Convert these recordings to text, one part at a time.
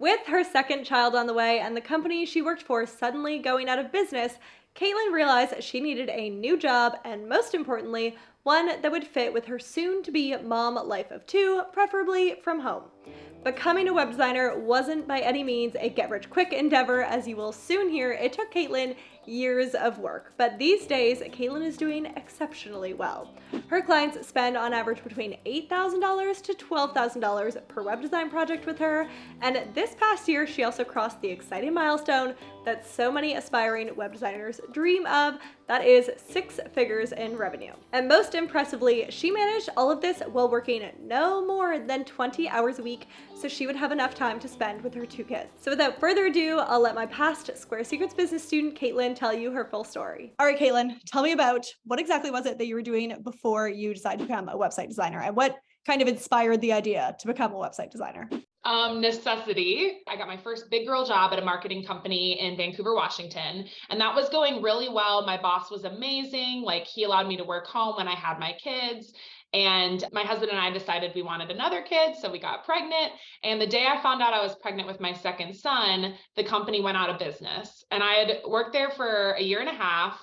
With her second child on the way and the company she worked for suddenly going out of business, Caitlin realized she needed a new job and, most importantly, one that would fit with her soon to be mom life of two, preferably from home. Becoming a web designer wasn't by any means a get rich quick endeavor, as you will soon hear. It took Caitlin years of work, but these days, Caitlin is doing exceptionally well. Her clients spend on average between $8,000 to $12,000 per web design project with her, and this past year, she also crossed the exciting milestone that so many aspiring web designers dream of, that is 6 figures in revenue. And most impressively, she managed all of this while working no more than 20 hours a week, so she would have enough time to spend with her 2 kids. So without further ado, I'll let my past Square Secrets business student, Caitlin, tell you her full story. All right, Caitlin, tell me about what exactly was it that you were doing before you decided to become a website designer, and what kind of inspired the idea to become a website designer? Necessity. I got my first big girl job at a marketing company in Vancouver, Washington, and that was going really well. My boss was amazing. Like, he allowed me to work home when I had my kids. And my husband and I decided we wanted another kid, so we got pregnant. And the day I found out I was pregnant with my second son, the company went out of business. And I had worked there for a year and a half,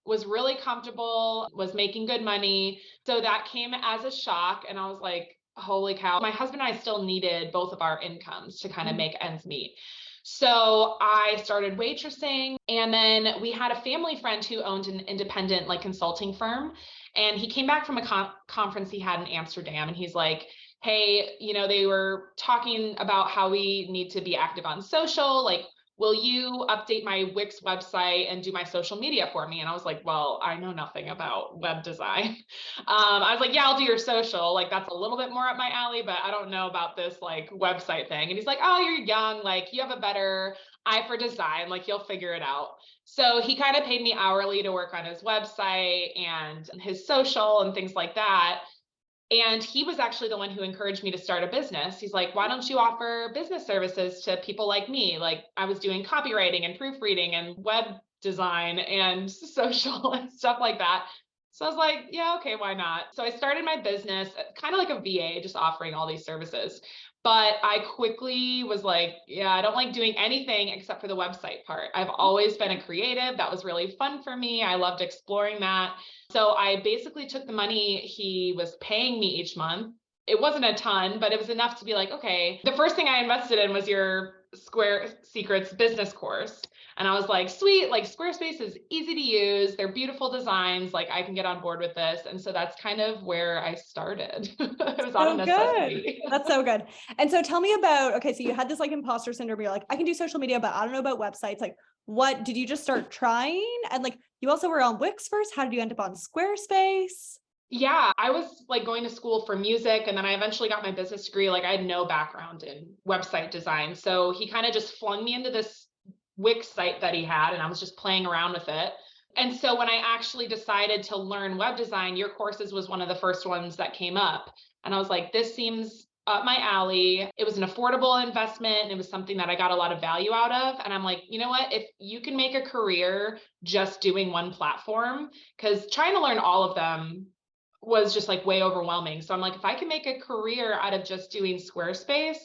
was really comfortable, was making good money. So that came as a shock. And I was like, holy cow. My husband and I still needed both of our incomes to kind of make ends meet. So I started waitressing, and then we had a family friend who owned an independent like consulting firm, and he came back from a conference he had in Amsterdam, and he's like, hey, they were talking about how we need to be active on social, like, will you update my Wix website and do my social media for me? And I was like, well, I know nothing about web design. I was like, yeah, I'll do your social. Like, that's a little bit more up my alley, but I don't know about this like website thing. And he's like, oh, you're young. Like, you have a better eye for design. Like, you'll figure it out. So he kind of paid me hourly to work on his website and his social and things like that. And he was actually the one who encouraged me to start a business. He's like, why don't you offer business services to people like me? Like, I was doing copywriting and proofreading and web design and social and stuff like that. So I was like, yeah, okay, why not? So I started my business kind of like a VA, just offering all these services. But I quickly was like, yeah, I don't like doing anything except for the website part. I've always been a creative. That was really fun for me. I loved exploring that. So I basically took the money he was paying me each month. It wasn't a ton, but it was enough to be like, okay. The first thing I invested in was your Square Secrets business course. And I was like, sweet, like Squarespace is easy to use. They're beautiful designs. Like, I can get on board with this. And so that's kind of where I started. It was out of So good. necessity. That's so good. And so tell me about, okay, so you had this like imposter syndrome. You're like, I can do social media, but I don't know about websites. Like, what did you just start trying? And like, you also were on Wix first. How did you end up on Squarespace? Yeah, I was like going to school for music, and then I eventually got my business degree. Like, I had no background in website design. So he kind of just flung me into this Wix site that he had, and I was just playing around with it. And so when I actually decided to learn web design, your courses was one of the first ones that came up. And I was like, this seems up my alley. It was an affordable investment, and it was something that I got a lot of value out of. And I'm like, you know what? If you can make a career just doing one platform, because trying to learn all of them was just like way overwhelming. So I'm like, if I can make a career out of just doing Squarespace,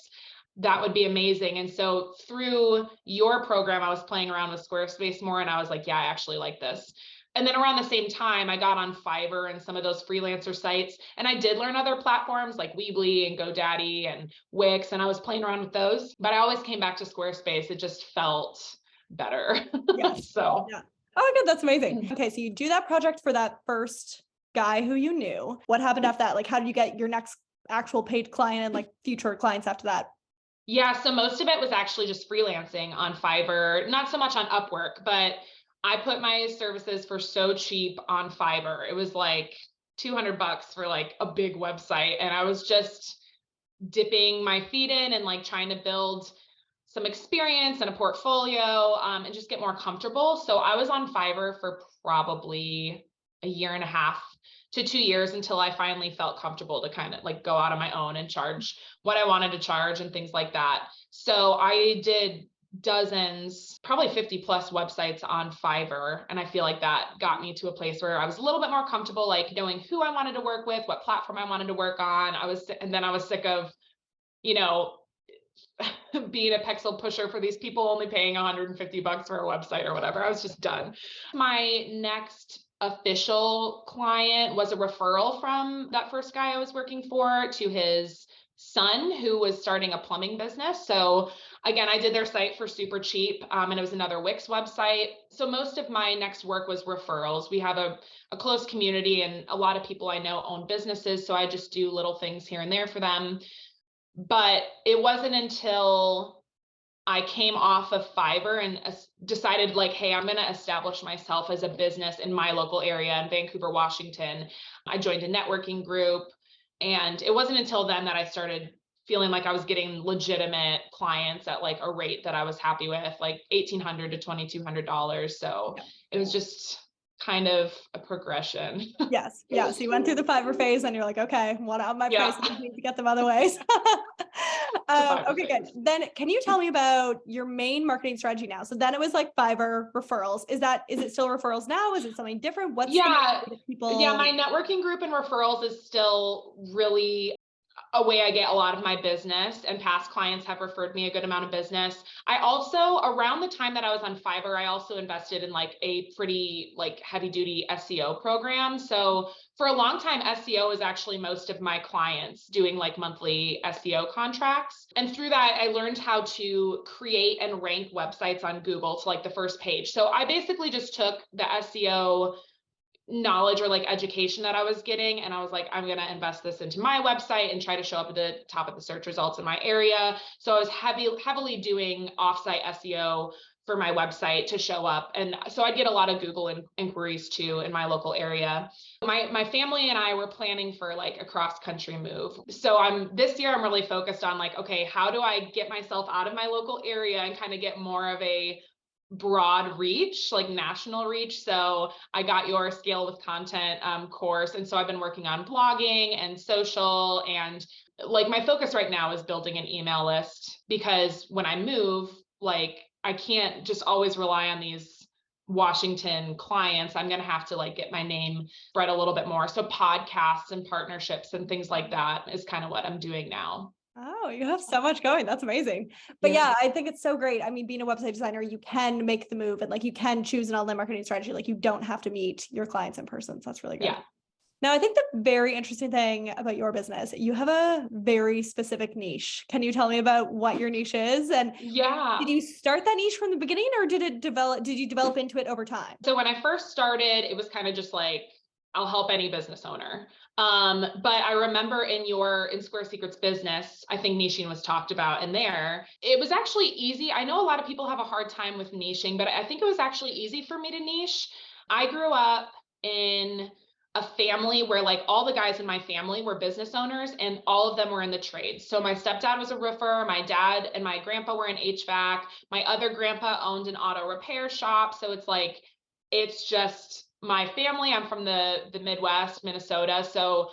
that would be amazing. And so through your program, I was playing around with Squarespace more, and I was like, yeah, I actually like this. And then around the same time, I got on Fiverr and some of those freelancer sites, and I did learn other platforms like Weebly and GoDaddy and Wix, and I was playing around with those, but I always came back to Squarespace. It just felt better. Yes. So Yeah. Oh my God, that's amazing. Okay, so you do that project for that first guy who you knew. What happened after that? Like, how did you get your next actual paid client and like future clients after that? yeah, so most of it was actually just freelancing on Fiverr, not so much on Upwork, but I put my services for so cheap on Fiverr. It was like $200 for like a big website. And I was just dipping my feet in and like trying to build some experience and a portfolio, and just get more comfortable. So I was on Fiverr for probably a year and a half to 2 years until I finally felt comfortable to kind of like go out on my own and charge what I wanted to charge and things like that. So I did dozens, probably 50 plus websites on Fiverr. And I feel like that got me to a place where I was a little bit more comfortable, like knowing who I wanted to work with, what platform I wanted to work on. And then I was sick of, you know, being a pixel pusher for these people only paying $150 for a website or whatever. I was just done. My next official client was a referral from that first guy I was working for to his son who was starting a plumbing business. So again, I did their site for super cheap, and it was another Wix website. So most of my next work was referrals. We have a close community and a lot of people I know own businesses. So I just do little things here and there for them. But it wasn't until I came off of Fiverr and decided like, hey, I'm going to establish myself as a business in my local area in Vancouver, Washington. I joined a networking group, and it wasn't until then that I started feeling like I was getting legitimate clients at like a rate that I was happy with, like $1,800 to $2,200. So it was just kind of a progression. Yes. Yeah. So you went through the Fiverr phase and you're like, okay, one out of my Yeah. prices, need to get them other ways. Fiverr Okay, phase. good. Then can you tell me about your main marketing strategy now? So then it was like Fiverr referrals. Is it still referrals now? Is it something different? What's the Yeah. way that people? Yeah. My networking group and referrals is still really a way I get a lot of my business, and past clients have referred me a good amount of business. I also, around the time that I was on Fiverr, I also invested in like a pretty like heavy duty SEO program. So for a long time, SEO is actually most of my clients doing like monthly SEO contracts. And through that, I learned how to create and rank websites on Google to like the first page. So I basically just took the SEO knowledge or like education that I was getting, and I was like, I'm going to invest this into my website and try to show up at the top of the search results in my area. So I was heavily doing offsite SEO for my website to show up, and so I'd get a lot of Google inquiries too in my local area. My family and I were planning for like a cross country move, so this year I'm really focused on like, okay, how do I get myself out of my local area and kind of get more of a broad reach, like national reach. So I got your Scale with Content course. And so I've been working on blogging and social. And like my focus right now is building an email list, because when I move, like I can't just always rely on these Washington clients. I'm going to have to like get my name spread a little bit more. So podcasts and partnerships and things like that is kind of what I'm doing now. Oh, you have so much going. That's amazing. But Yeah. yeah, I think it's so great. I mean, being a website designer, you can make the move and like you can choose an online marketing strategy. Like you don't have to meet your clients in person. So that's really good. Yeah. Now, I think the very interesting thing about your business, you have a very specific niche. Can you tell me about what your niche is? And Yeah. did you start that niche from the beginning, or did you develop into it over time? So when I first started, it was kind of just like, I'll help any business owner. But I remember in Square Secrets business, I think niching was talked about in there. It was actually easy. I know a lot of people have a hard time with niching, but I think it was actually easy for me to niche. I grew up in a family where like all the guys in my family were business owners, and all of them were in the trades. So my stepdad was a roofer, my dad and my grandpa were in HVAC, my other grandpa owned an auto repair shop. So it's just my family. I'm from the Midwest, Minnesota. So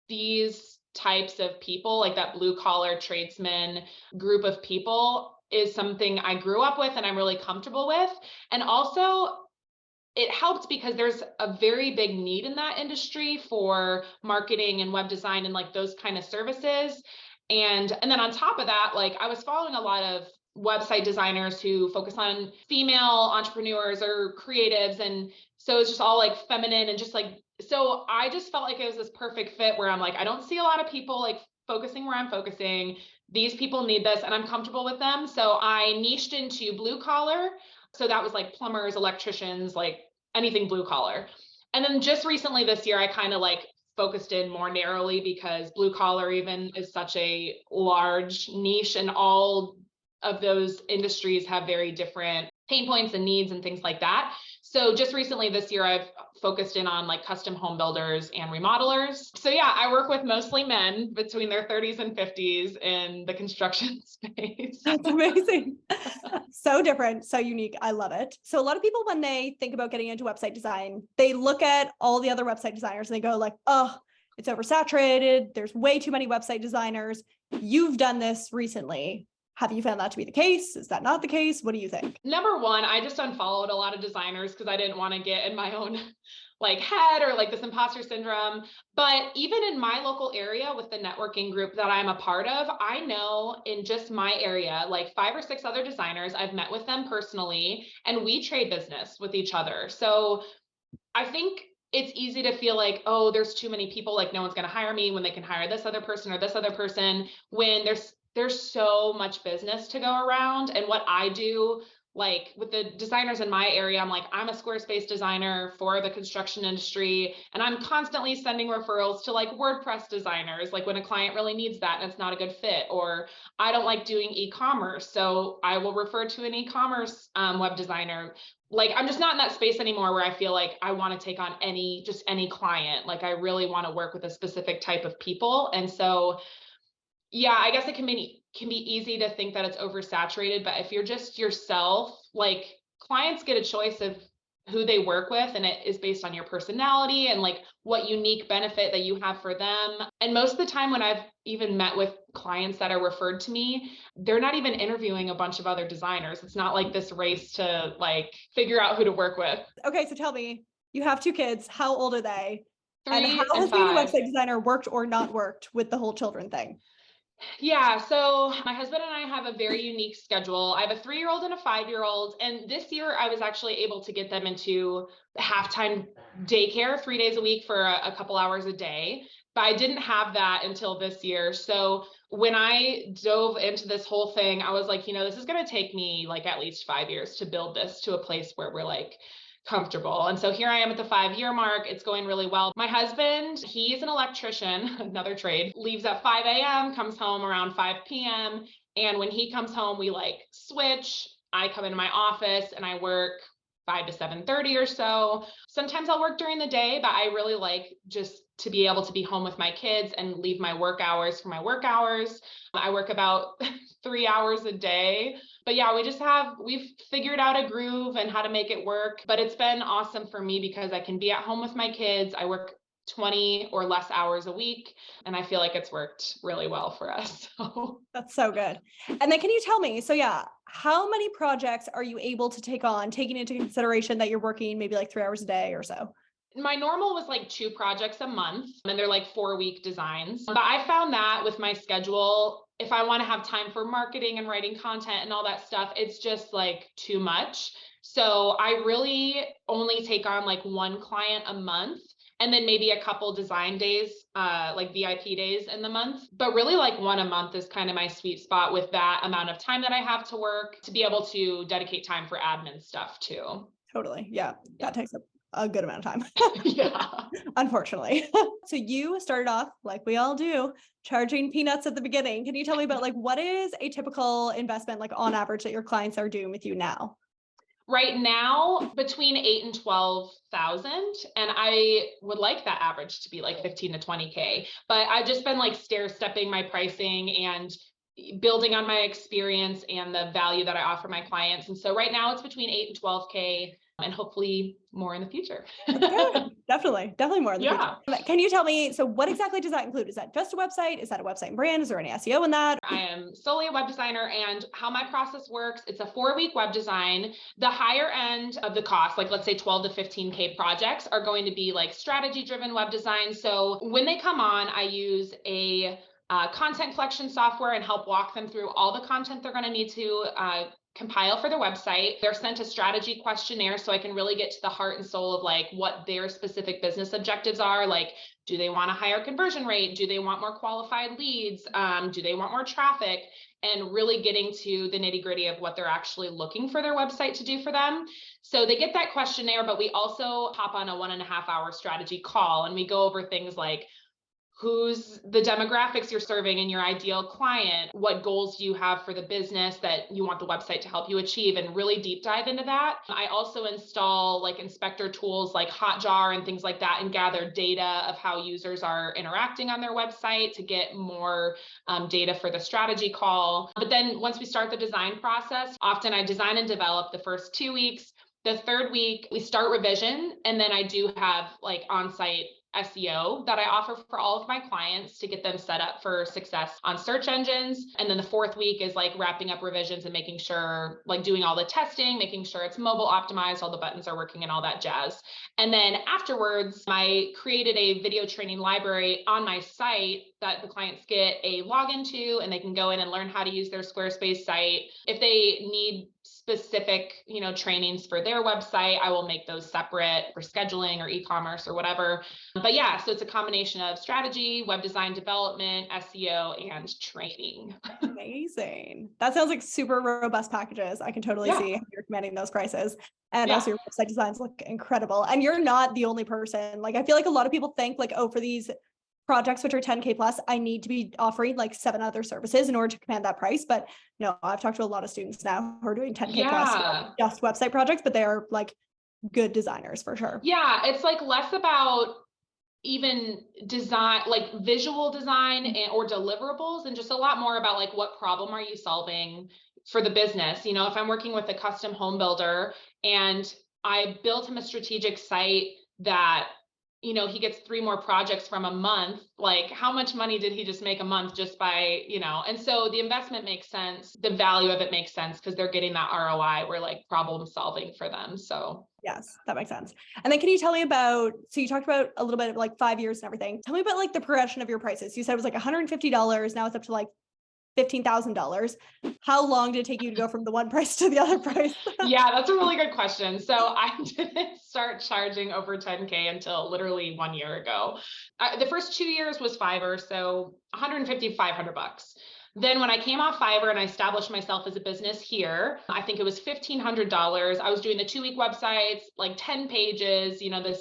these types of people, like that blue collar tradesman group of people, is something I grew up with and I'm really comfortable with. And also, it helped because there's a very big need in that industry for marketing and web design and like those kind of services. And then on top of that, like I was following a lot of website designers who focus on female entrepreneurs or creatives. And so it's just all like feminine and just like, so I just felt like it was this perfect fit where I'm like, I don't see a lot of people like focusing where I'm focusing. These people need this and I'm comfortable with them. So I niched into blue collar. So that was like plumbers, electricians, like anything blue collar. And then just recently this year, I kind of like focused in more narrowly because blue collar even is such a large niche, and all of those industries have very different pain points and needs and things like that. So just recently this year, I've focused in on like custom home builders and remodelers. So yeah, I work with mostly men between their 30s and 50s in the construction space. That's amazing. So different, so unique. I love it. So a lot of people, when they think about getting into website design, they look at all the other website designers and they go like, oh, it's oversaturated. There's way too many website designers. You've done this recently. Have you found that to be the case? Is that not the case? What do you think? Number one, I just unfollowed a lot of designers because I didn't want to get in my own like head or like this imposter syndrome. But even in my local area with the networking group that I'm a part of, I know in just my area, like 5 or 6 other designers, I've met with them personally, and we trade business with each other. So I think it's easy to feel like, oh, there's too many people, like no one's going to hire me when they can hire this other person or this other person, when there's so much business to go around. And what I do, like with the designers in my area, I'm a Squarespace designer for the construction industry, and I'm constantly sending referrals to like WordPress designers, like when a client really needs that and it's not a good fit, or I don't like doing e-commerce, so I will refer to an e-commerce web designer. Like I'm just not in that space anymore where I feel like I want to take on any client. Like I really want to work with a specific type of people. And so yeah, I guess it can be easy to think that it's oversaturated, but if you're just yourself, like clients get a choice of who they work with, and it is based on your personality and like what unique benefit that you have for them. And most of the time when I've even met with clients that are referred to me, they're not even interviewing a bunch of other designers. It's not like this race to like figure out who to work with. Okay, so tell me, you have 2 kids. How old are they? And how 3 and has being a 5. website designer worked or not worked with the whole children thing? Yeah, so my husband and I have a very unique schedule. I have a 3-year-old and a 5-year-old. And this year I was actually able to get them into halftime daycare 3 days a week for a couple hours a day. But I didn't have that until this year. So when I dove into this whole thing, I was like, this is going to take me like at least 5 years to build this to a place where we're like comfortable. And so here I am at the 5-year mark. It's going really well. My husband, he's an electrician, another trade, leaves at 5 a.m., comes home around 5 p.m. And when he comes home, we like switch. I come into my office and I work 5 to 7:30 or so. Sometimes I'll work during the day, but I really like just to be able to be home with my kids and leave my work hours for my work hours. I work about 3 hours a day. But yeah, we've figured out a groove and how to make it work. But it's been awesome for me because I can be at home with my kids. I work 20 or less hours a week, and I feel like it's worked really well for us. So That's so good. And then can you tell me, so yeah, how many projects are you able to take on, taking into consideration that you're working maybe like 3 hours a day or so? my normal was like 2 projects a month, and they're like 4-week designs. But I found that with my schedule, if I want to have time for marketing and writing content and all that stuff, it's just like too much. So I really only take on like one client a month, and then maybe a couple design days, like VIP days in the month. But really, like one a month is kind of my sweet spot with that amount of time that I have to work to be able to dedicate time for admin stuff too. Totally. Yeah. Yeah. That takes up a good amount of time, Yeah. unfortunately. So you started off like we all do, charging peanuts at the beginning. Can you tell me about like what is a typical investment like on average that your clients are doing with you now? Right now, between 8 and 12,000, and I would like that average to be like 15 to 20K. But I've just been like stair stepping my pricing and building on my experience and the value that I offer my clients. And so right now it's between 8 and 12K, and hopefully more in the future. That's good. Definitely more in the Yeah. future. Can you tell me, so what exactly does that include? Is that just a website? Is that a website and brand? Is there any SEO in that? I am solely a web designer, and how my process works, it's a 4-week web design. The higher end of the cost, like let's say 12 to 15K projects, are going to be like strategy driven web design. So when they come on, I use a content collection software and help walk them through all the content they're going to need to compile for their website. They're sent a strategy questionnaire so I can really get to the heart and soul of like what their specific business objectives are. Like, do they want a higher conversion rate? Do they want more qualified leads? Do they want more traffic? And really getting to the nitty gritty of what they're actually looking for their website to do for them. So they get that questionnaire, but we also hop on a 1.5 hour strategy call, and we go over things like who's the demographics you're serving in your ideal client, what goals do you have for the business that you want the website to help you achieve, and really deep dive into that. I also install like inspector tools like Hotjar and things like that, and gather data of how users are interacting on their website to get more data for the strategy call. But then once we start the design process, often I design and develop the first 2 weeks. The third week, we start revision, and then I do have like on-site SEO that I offer for all of my clients to get them set up for success on search engines. And then the fourth week is like wrapping up revisions and making sure, like doing all the testing, making sure it's mobile optimized, all the buttons are working and all that jazz. And then afterwards, I created a video training library on my site that the clients get a login to, and they can go in and learn how to use their Squarespace site. If they need specific, trainings for their website, I will make those separate for scheduling or e-commerce or whatever. But yeah, so it's a combination of strategy, web design development, SEO, and training. Amazing. That sounds like super robust packages. I can totally see how you're commanding those prices. And Yeah. also your website designs look incredible. And you're not the only person. Like, I feel like a lot of people think like, oh, for these projects which are 10K plus, I need to be offering like 7 other services in order to command that price. But no, I've talked to a lot of students now who are doing 10K plus Yeah. just website projects, but they are like good designers for sure. Yeah. It's like less about even design, like visual design or deliverables, and just a lot more about like what problem are you solving for the business. If I'm working with a custom home builder and I built him a strategic site that he gets 3 more projects from a month, like how much money did he just make a month just by, and so the investment makes sense, the value of it makes sense because they're getting that ROI. We're like problem solving for them. So yes, that makes sense. And then can you tell me about, so you talked about a little bit of like 5 years and everything. Tell me about like the progression of your prices. You said it was like $150. Now it's up to like $15,000. How long did it take you to go from the one price to the other price? Yeah, that's a really good question. So I didn't start charging over 10K until literally 1 year ago. The first 2 years was Fiverr, so 150, $500. Then when I came off Fiverr and I established myself as a business here, I think it was $1,500. I was doing the 2-week websites, like 10 pages,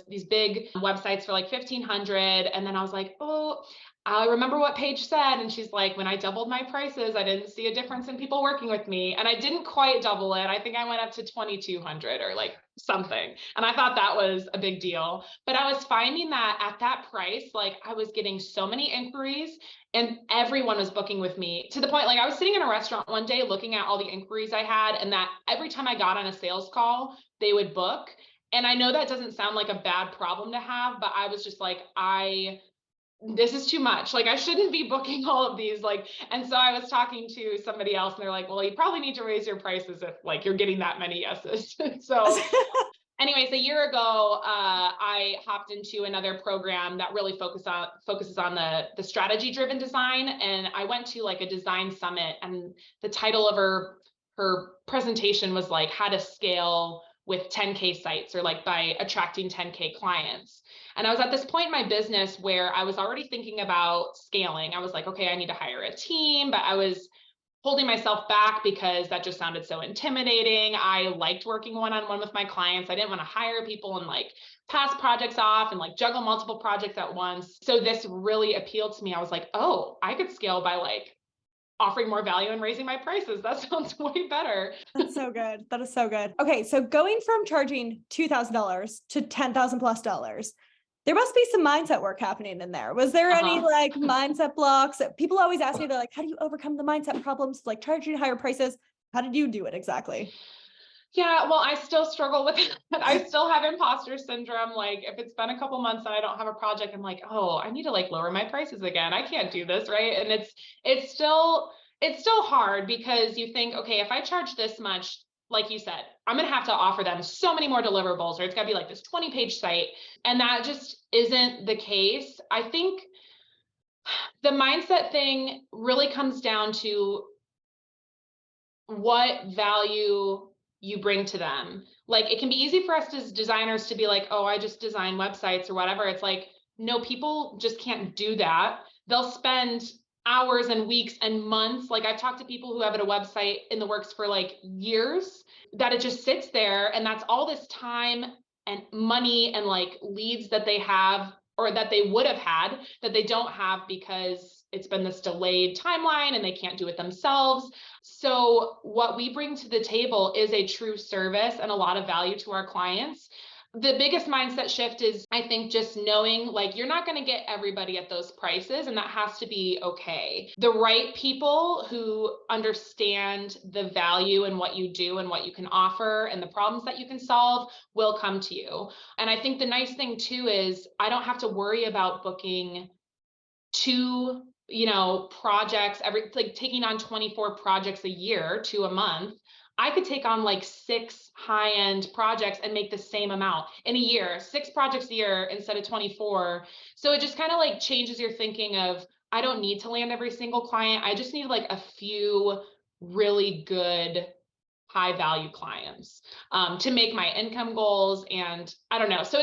these big websites for like 1,500. And then I was like, oh, I remember what Paige said. And she's like, when I doubled my prices, I didn't see a difference in people working with me. And I didn't quite double it. I think I went up to 2,200 or like something. And I thought that was a big deal. But I was finding that at that price, like I was getting so many inquiries and everyone was booking with me, to the point, like I was sitting in a restaurant one day looking at all the inquiries I had, and that every time I got on a sales call, they would book. And I know that doesn't sound like a bad problem to have, but I was just like, this is too much. Like I shouldn't be booking all of these. Like, and so I was talking to somebody else and they're like, well, you probably need to raise your prices if like you're getting that many yeses. So anyways, a year ago, I hopped into another program that really focuses on the strategy driven design. And I went to like a design summit, and the title of her presentation was like how to scale with 10K sites, or like by attracting 10K clients. And I was at this point in my business where I was already thinking about scaling. I was like, okay, I need to hire a team, but I was holding myself back because that just sounded so intimidating. I liked working one-on-one with my clients. I didn't want to hire people and like pass projects off and like juggle multiple projects at once. So this really appealed to me. I was like, oh, I could scale by like offering more value and raising my prices. That sounds way better. That's so good. That is so good. Okay, so going from charging $2,000 to $10,000+, there must be some mindset work happening in there. Was there any like mindset blocks? People always ask me, they're like, how do you overcome the mindset problems, like charging higher prices? How did you do it exactly? Yeah, well, I still struggle with it. I still have imposter syndrome. Like if it's been a couple months and I don't have a project, I'm like, oh, I need to like lower my prices again. I can't do this, right? And it's still hard because you think, okay, if I charge this much, like you said, I'm gonna have to offer them so many more deliverables, or it's gotta be like this 20-page site. And that just isn't the case. I think the mindset thing really comes down to what value you bring to them. Like it can be easy for us as designers to be like, oh, I just design websites or whatever. It's like, no, people just can't do that. They'll spend hours and weeks and months. Like I've talked to people who have a website in the works for like years, that it just sits there, and that's all this time and money and like leads that they have, or that they would have had, that they don't have because it's been this delayed timeline and they can't do it themselves. So what we bring to the table is a true service and a lot of value to our clients. The biggest mindset shift is, I think, just knowing like you're not going to get everybody at those prices, and that has to be okay. The right people who understand the value in what you do and what you can offer and the problems that you can solve will come to you. And I think the nice thing too is I don't have to worry about booking two, projects like taking on 24 projects a year to a month. I could take on like 6 high-end projects and make the same amount in a year, 6 projects a year instead of 24. So it just kind of like changes your thinking of, I don't need to land every single client. I just need like a few really good high value clients to make my income goals. And I don't know. So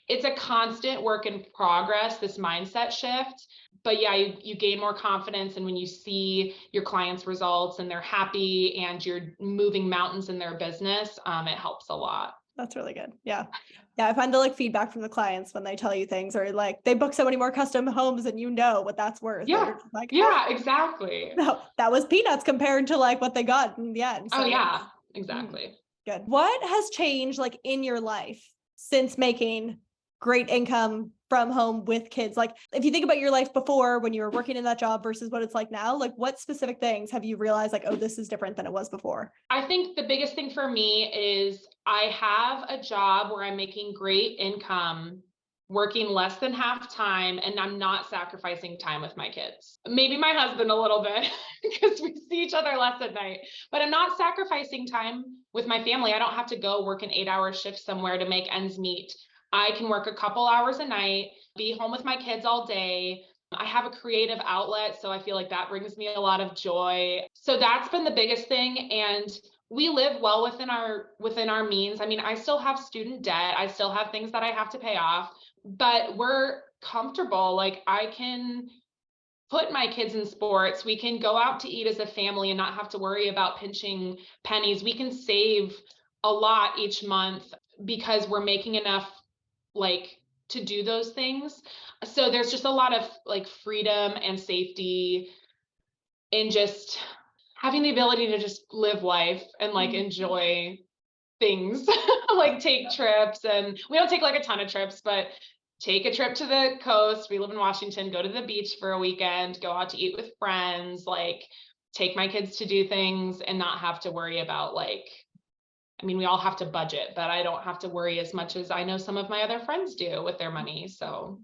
it's a constant work in progress, this mindset shift. But yeah, you gain more confidence. And when you see your clients' results and they're happy and you're moving mountains in their business, it helps a lot. That's really good. Yeah. Yeah. I find the like feedback from the clients when they tell you things, or like they book so many more custom homes and you know what that's worth. Yeah. You're just like, Yeah, exactly. no, that was peanuts compared to like what they got in the end. Oh So yeah, exactly. good. What has changed like in your life since making great income from home with kids? Like if you think about your life before when you were working in that job versus what it's like now, like what specific things have you realized like, oh, this is different than it was before? I think the biggest thing for me is I have a job where I'm making great income, working less than half time, and I'm not sacrificing time with my kids. Maybe my husband a little bit because we see each other less at night, but I'm not sacrificing time with my family. I don't have to go work an 8-hour shift somewhere to make ends meet. I can work a couple hours a night, be home with my kids all day. I have a creative outlet, so I feel like that brings me a lot of joy. So that's been the biggest thing. And we live well within our means. I mean, I still have student debt. I still have things that I have to pay off, but we're comfortable. Like I can put my kids in sports. We can go out to eat as a family and not have to worry about pinching pennies. We can save a lot each month because we're making enough like to do those things. So there's just a lot of like freedom and safety in just having the ability to just live life and like enjoy things, like take trips. And we don't take like a ton of trips, but take a trip to the coast. We live in Washington, go to the beach for a weekend, go out to eat with friends, like take my kids to do things and not have to worry about like, I mean, we all have to budget, but I don't have to worry as much as I know some of my other friends do with their money. So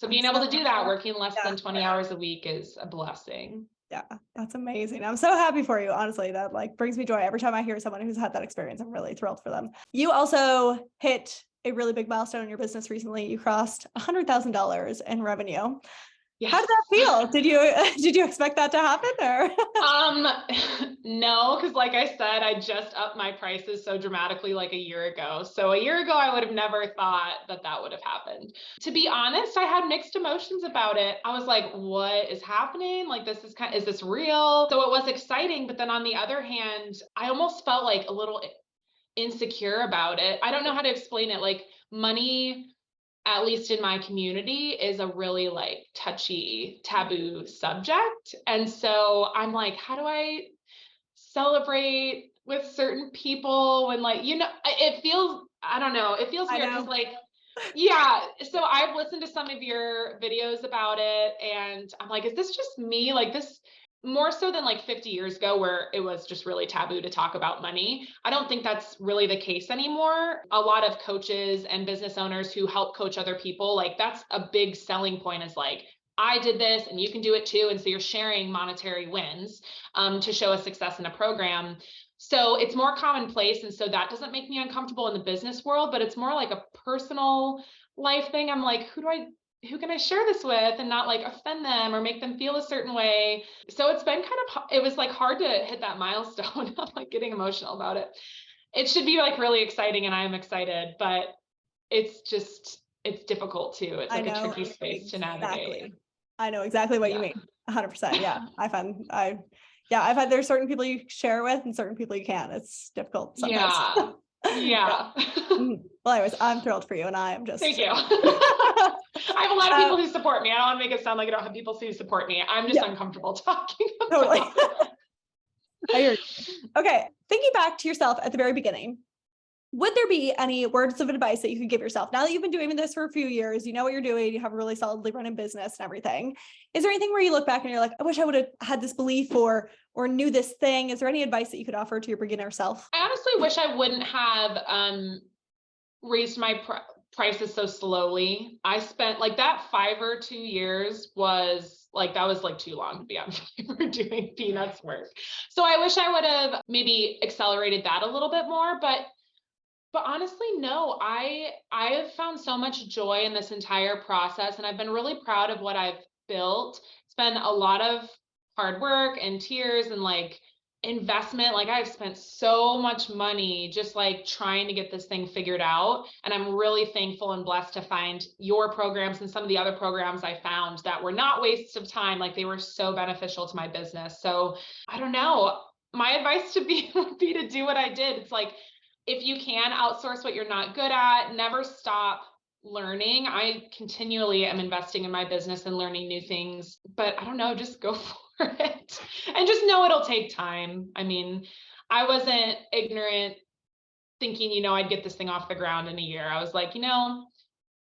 being able to do that, working less than 20 hours a week is a blessing. Yeah, that's amazing. I'm so happy for you. Honestly, that like brings me joy every time I hear someone who's had that experience. I'm really thrilled for them. You also hit a really big milestone in your business recently. You crossed $100,000 in revenue. Yes. How did that feel? Did you expect that to happen or? No, because like I said, I just upped my prices so dramatically like a year ago. So a year ago, I would have never thought that would have happened. To be honest, I had mixed emotions about it. I was like, what is happening? Like, is this real? So it was exciting. But then on the other hand, I almost felt like a little insecure about it. I don't know how to explain it. Like money, at least in my community, is a really like touchy, taboo subject. And so I'm like, how do I celebrate with certain people when like, it feels, I don't know, it feels weird because like, yeah. So I've listened to some of your videos about it and I'm like, is this just me? Like this more so than like 50 years ago where it was just really taboo to talk about money. I don't think that's really the case anymore. A lot of coaches and business owners who help coach other people, like that's a big selling point is like, I did this and you can do it too. And so you're sharing monetary wins to show a success in a program. So it's more commonplace. And so that doesn't make me uncomfortable in the business world, but it's more like a personal life thing. I'm like, who can I share this with and not like offend them or make them feel a certain way? So it's been it was like hard to hit that milestone. I'm like getting emotional about it. It should be like really exciting and I'm excited, but it's difficult too. It's like a tricky space to navigate. I know exactly what you mean. 100%. Yeah. I find there's certain people you share with and certain people you can't. It's difficult sometimes. Yeah. Well, anyways, I'm thrilled for you and I am just. Thank you. I have a lot of people who support me. I don't want to make it sound like I don't have people who support me. I'm just uncomfortable talking about totally. I hear you. Okay. Thinking back to yourself at the very beginning, Would there be any words of advice that you could give yourself now that you've been doing this for a few years? You know what you're doing, you have a really solidly running business and everything. Is there anything where you look back and you're like, I wish I would have had this belief or knew this thing? Is there any advice that you could offer to your beginner self? I honestly wish I wouldn't have raised my prices so slowly. I spent like that 5 or 2 years was like that was like too long to be on Fiverr doing peanuts work. So I wish I would have maybe accelerated that a little bit more, but honestly, no, I have found so much joy in this entire process, and I've been really proud of what I've built. It's been a lot of hard work and tears and like investment. Like I've spent so much money just like trying to get this thing figured out. And I'm really thankful and blessed to find your programs and some of the other programs I found that were not wastes of time. Like they were so beneficial to my business. So I don't know. My advice to be would be to do what I did. It's like if you can outsource what you're not good at, never stop learning. I continually am investing in my business and learning new things, but I don't know, just go for it and just know it'll take time. I mean, I wasn't ignorant thinking, I'd get this thing off the ground in a year. I was like,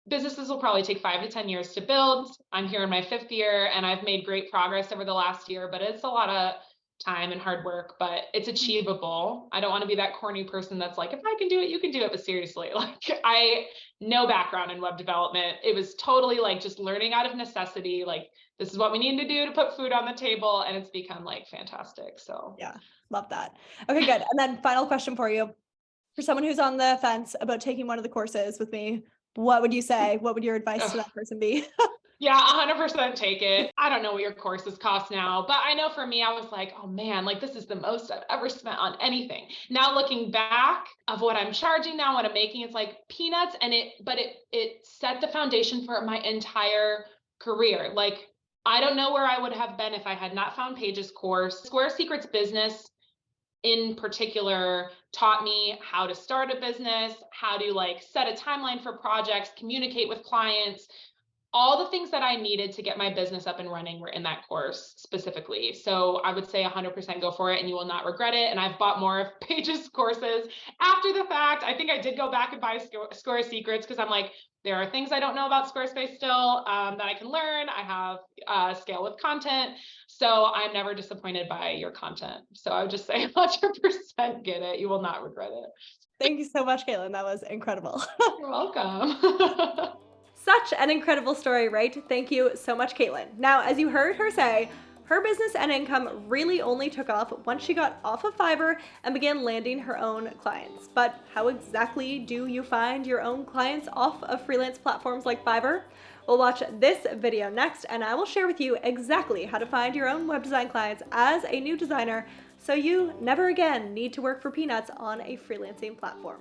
businesses will probably take 5 to 10 years to build. I'm here in my 5th year and I've made great progress over the last year, but it's a lot of time and hard work, but it's achievable. I don't want to be that corny person that's like, if I can do it, you can do it. But seriously, like no background in web development. It was totally like just learning out of necessity. Like this is what we need to do to put food on the table. And it's become like fantastic. So Yeah, love that. Okay, good. And then final question for you. For someone who's on the fence about taking one of the courses with me, what would you say? What would your advice to that person be? yeah, 100% take it. I don't know what your courses cost now, but I know for me, I was like, oh man, like this is the most I've ever spent on anything. Now looking back of what I'm charging now, what I'm making, it's like peanuts, and it set the foundation for my entire career. Like I don't know where I would have been if I had not found Paige's course. Square Secrets Business in particular taught me how to start a business, how to like set a timeline for projects, communicate with clients. All the things that I needed to get my business up and running were in that course specifically. So I would say 100% go for it and you will not regret it. And I've bought more of Paige's courses after the fact. I think I did go back and buy Square Secrets because I'm like, there are things I don't know about Squarespace still that I can learn. I have scale with content. So I'm never disappointed by your content. So I would just say 100% get it. You will not regret it. Thank you so much, Caitlin. That was incredible. You're welcome. Such an incredible story, right? Thank you so much, Caitlin. Now, as you heard her say, her business and income really only took off once she got off of Fiverr and began landing her own clients. But how exactly do you find your own clients off of freelance platforms like Fiverr? We'll watch this video next, and I will share with you exactly how to find your own web design clients as a new designer so you never again need to work for peanuts on a freelancing platform.